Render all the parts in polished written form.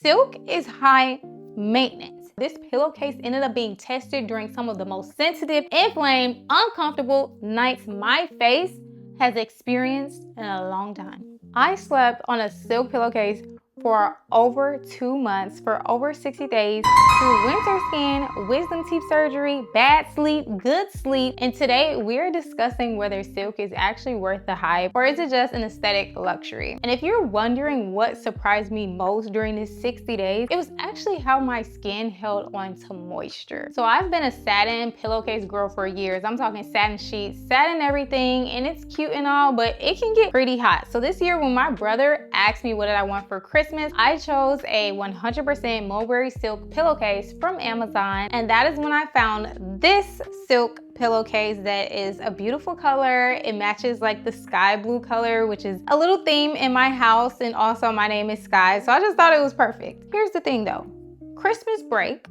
Silk is high maintenance. This pillowcase ended up being tested during some of the most sensitive, inflamed, uncomfortable nights my face has experienced in a long time. I slept on a silk pillowcase for over 2 months, for over 60 days, through winter skin, wisdom teeth surgery, bad sleep, good sleep, and today we're discussing whether silk is actually worth the hype or is it just an aesthetic luxury. And if you're wondering what surprised me most during this 60 days, it was actually how my skin held on to moisture. So I've been a satin pillowcase girl for years. I'm talking satin sheets, satin everything, and it's cute and all, but it can get pretty hot. So this year when my brother asked me what did I want for Christmas, I chose a 100% mulberry silk pillowcase from Amazon, and that is when I found this silk pillowcase that is a beautiful color. It matches like the sky blue color, which is a little theme in my house, and also my name is Sky, so I just thought it was perfect. Here's the thing though, Christmas break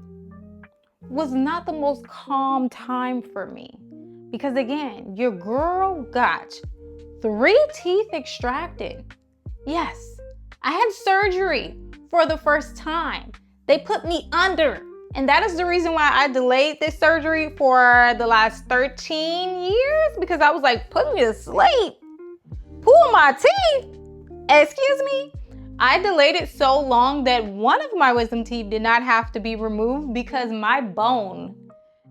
was not the most calm time for me because again, your girl got 3 teeth extracted. Yes, I had surgery for the first time. They put me under, and that is the reason why I delayed this surgery for the last 13 years, because I was like, put me to sleep, pull my teeth, excuse me. I delayed it so long that one of my wisdom teeth did not have to be removed because my bone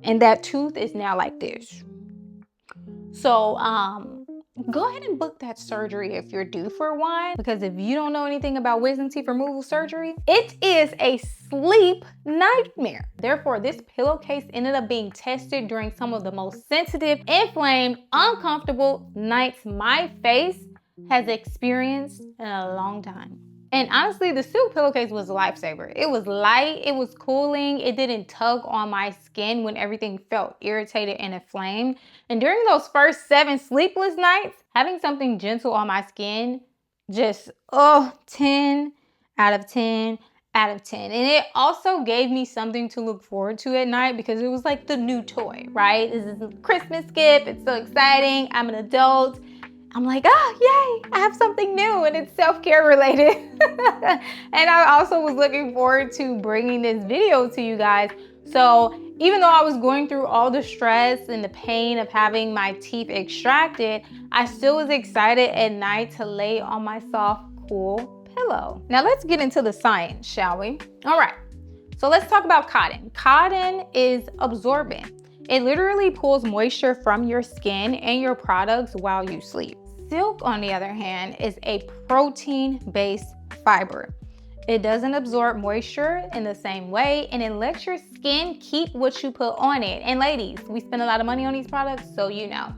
and that tooth is now like this. So, go ahead and book that surgery if you're due for one, because if you don't know anything about wisdom teeth removal surgery, it is a sleep nightmare. Therefore, this pillowcase ended up being tested during some of the most sensitive, inflamed, uncomfortable nights my face has experienced in a long time. And honestly, the silk pillowcase was a lifesaver. It was light, it was cooling, it didn't tug on my skin when everything felt irritated and inflamed. And during those first 7 sleepless nights, having something gentle on my skin, just 10 out of 10 out of 10. And it also gave me something to look forward to at night because it was like the new toy, right? This is a Christmas gift, it's so exciting, I'm an adult. I'm like, oh, yay, I have something new and it's self-care related. And I also was looking forward to bringing this video to you guys. So even though I was going through all the stress and the pain of having my teeth extracted, I still was excited at night to lay on my soft, cool pillow. Now let's get into the science, shall we? All right, so let's talk about cotton. Cotton is absorbent. It literally pulls moisture from your skin and your products while you sleep. Silk, on the other hand, is a protein-based fiber. It doesn't absorb moisture in the same way, and it lets your skin keep what you put on it. And ladies, we spend a lot of money on these products, so you know.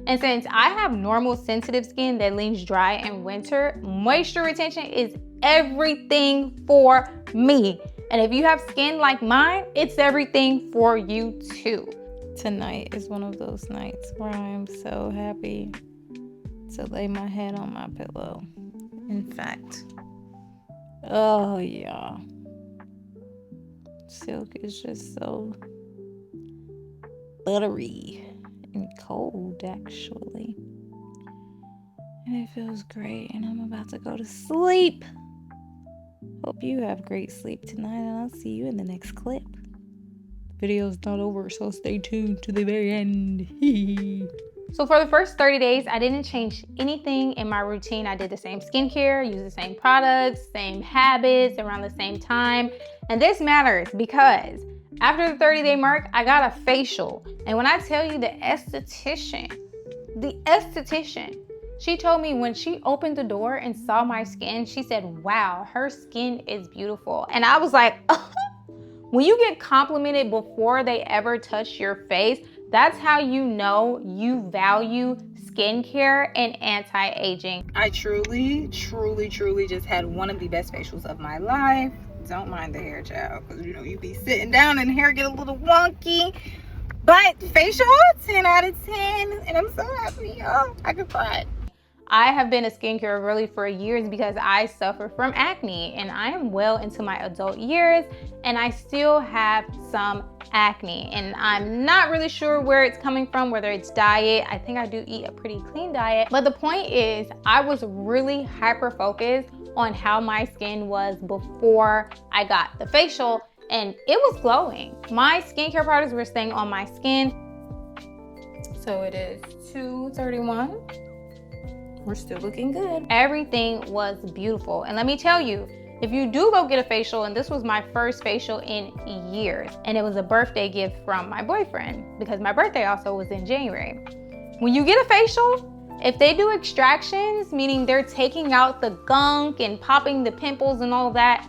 And since I have normal sensitive skin that leans dry in winter, moisture retention is everything for me. And if you have skin like mine, it's everything for you too. Tonight is one of those nights where I am so happy to lay my head on my pillow. In fact, oh yeah, silk is just so buttery and cold actually. And it feels great, and I'm about to go to sleep. Hope you have great sleep tonight, and I'll see you in the next clip. Video's not over, so stay tuned to the very end. So for the first 30 days, I didn't change anything in my routine. I did the same skincare, used the same products, same habits around the same time. And this matters because after the 30-day mark, I got a facial. And when I tell you the esthetician, she told me when she opened the door and saw my skin, she said, wow, her skin is beautiful. And I was like, when you get complimented before they ever touch your face, that's how you know you value skincare and anti-aging. I truly just had one of the best facials of my life. Don't mind the hair, child, because you know you be sitting down and hair get a little wonky. But facial, 10 out of 10, and I'm so happy. Oh, I could cry. I have been a skincare girly for years because I suffer from acne, and I am well into my adult years and I still have some acne, and I'm not really sure where it's coming from, whether it's diet. I think I do eat a pretty clean diet, but the point is I was really hyper focused on how my skin was before I got the facial, and it was glowing. My skincare products were staying on my skin. So it is 2:31. We're still looking good. Everything was beautiful. And let me tell you, if you do go get a facial, and this was my first facial in years, and it was a birthday gift from my boyfriend because my birthday also was in January. When you get a facial, if they do extractions, meaning they're taking out the gunk and popping the pimples and all that,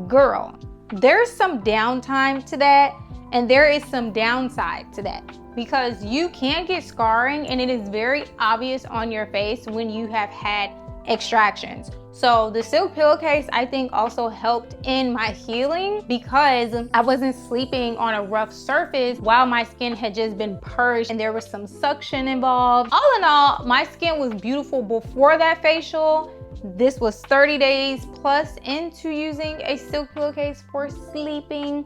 girl, there's some downtime to that, and there is some downside to that, because you can get scarring, and it is very obvious on your face when you have had extractions. So the silk pillowcase, I think, also helped in my healing because I wasn't sleeping on a rough surface while my skin had just been purged and there was some suction involved. All in all, my skin was beautiful before that facial. This was 30 days plus into using a silk pillowcase for sleeping.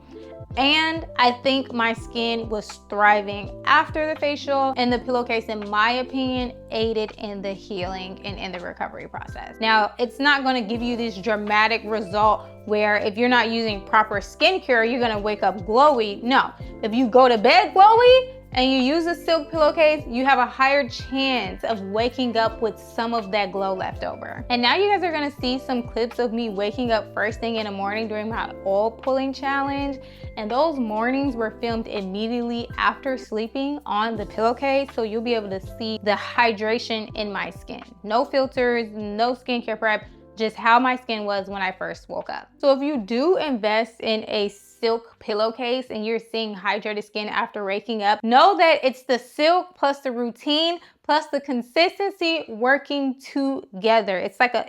And I think my skin was thriving after the facial, and the pillowcase, in my opinion, aided in the healing and in the recovery process. Now, it's not gonna give you this dramatic result where if you're not using proper skincare, you're gonna wake up glowy. No, if you go to bed glowy and you use a silk pillowcase, you have a higher chance of waking up with some of that glow left over. And now you guys are gonna see some clips of me waking up first thing in the morning during my oil pulling challenge. And those mornings were filmed immediately after sleeping on the pillowcase. So you'll be able to see the hydration in my skin. No filters, no skincare prep, just how my skin was when I first woke up. So if you do invest in a silk pillowcase and you're seeing hydrated skin after waking up, know that it's the silk plus the routine plus the consistency working together. It's like a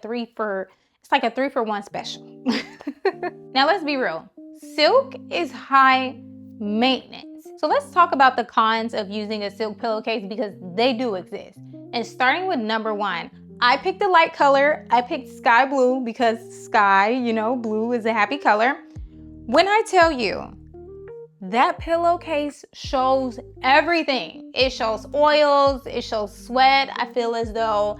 3-for-1 special. Now let's be real. Silk is high maintenance. So let's talk about the cons of using a silk pillowcase, because they do exist. And starting with number 1, I picked a light color. I picked sky blue because sky, blue is a happy color. When I tell you that pillowcase shows everything, it shows oils, it shows sweat. I feel as though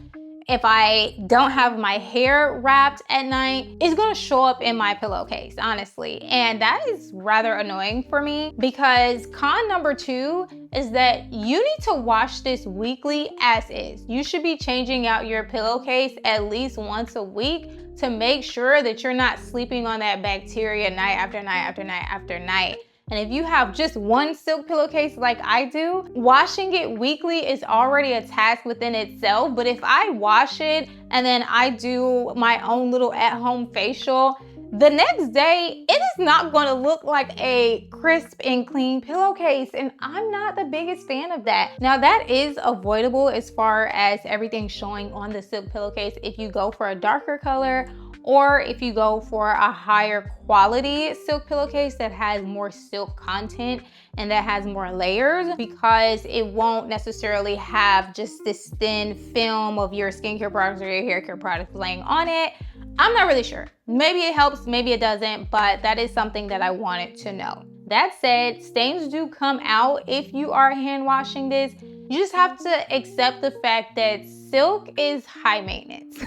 if I don't have my hair wrapped at night, it's gonna show up in my pillowcase, honestly. And that is rather annoying for me, because con number 2 is that you need to wash this weekly as is. You should be changing out your pillowcase at least once a week to make sure that you're not sleeping on that bacteria night after night after night after night. And if you have just one silk pillowcase like I do, washing it weekly is already a task within itself. But if I wash it and then I do my own little at-home facial, the next day, it is not gonna look like a crisp and clean pillowcase. And I'm not the biggest fan of that. Now that is avoidable as far as everything showing on the silk pillowcase if you go for a darker color, or if you go for a higher quality silk pillowcase that has more silk content and that has more layers, because it won't necessarily have just this thin film of your skincare products or your hair care products laying on it. I'm not really sure. Maybe it helps, maybe it doesn't, but that is something that I wanted to know. That said, stains do come out if you are hand washing this. You just have to accept the fact that silk is high maintenance.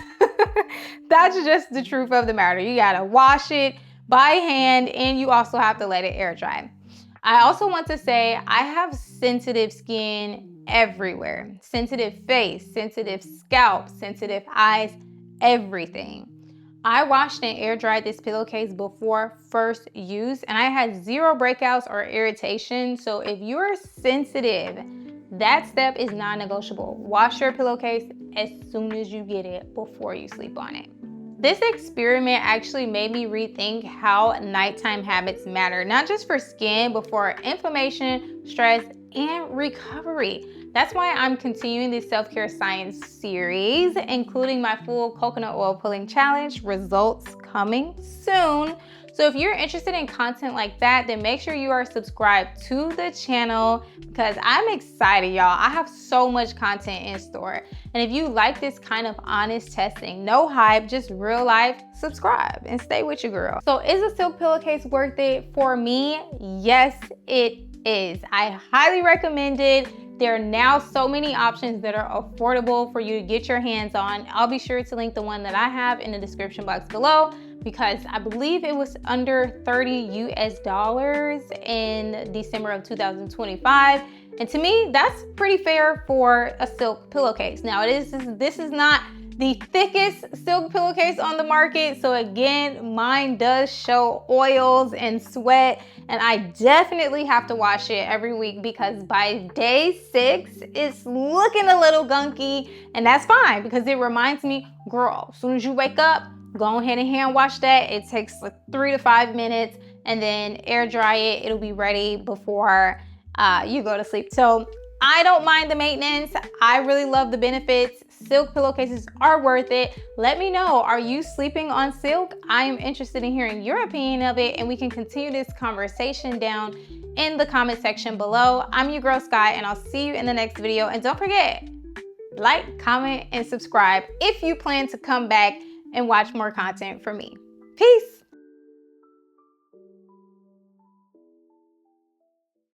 That's just the truth of the matter. You gotta wash it by hand, and you also have to let it air dry. I also want to say I have sensitive skin everywhere. Sensitive face, sensitive scalp, sensitive eyes, everything. I washed and air dried this pillowcase before first use, and I had 0 breakouts or irritation. So if you're sensitive, that step is non-negotiable. Wash your pillowcase as soon as you get it before you sleep on it. This experiment actually made me rethink how nighttime habits matter, not just for skin, but for inflammation, stress, and recovery. That's why I'm continuing this self-care science series, including my full coconut oil pulling challenge, results coming soon. So if you're interested in content like that, then make sure you are subscribed to the channel, because I'm excited, y'all. I have so much content in store. And if you like this kind of honest testing, no hype, just real life, subscribe and stay with your girl. So is a silk pillowcase worth it? For me, yes, it is. I highly recommend it. There are now so many options that are affordable for you to get your hands on. I'll be sure to link the one that I have in the description box below, because I believe it was under $30 US in December of 2025. And to me, that's pretty fair for a silk pillowcase. Now this is not the thickest silk pillowcase on the market. So again, mine does show oils and sweat, and I definitely have to wash it every week, because by day 6, it's looking a little gunky, and that's fine, because it reminds me, girl, as soon as you wake up, go ahead and hand wash that. It takes like 3 to 5 minutes, and then air dry it. It'll be ready before you go to sleep. So I don't mind the maintenance. I really love the benefits. Silk pillowcases are worth it. Let me know, are you sleeping on silk? I am interested in hearing your opinion of it, and we can continue this conversation down in the comment section below. I'm your girl Sky, and I'll see you in the next video. And don't forget, like, comment, and subscribe if you plan to come back and watch more content from me. Peace.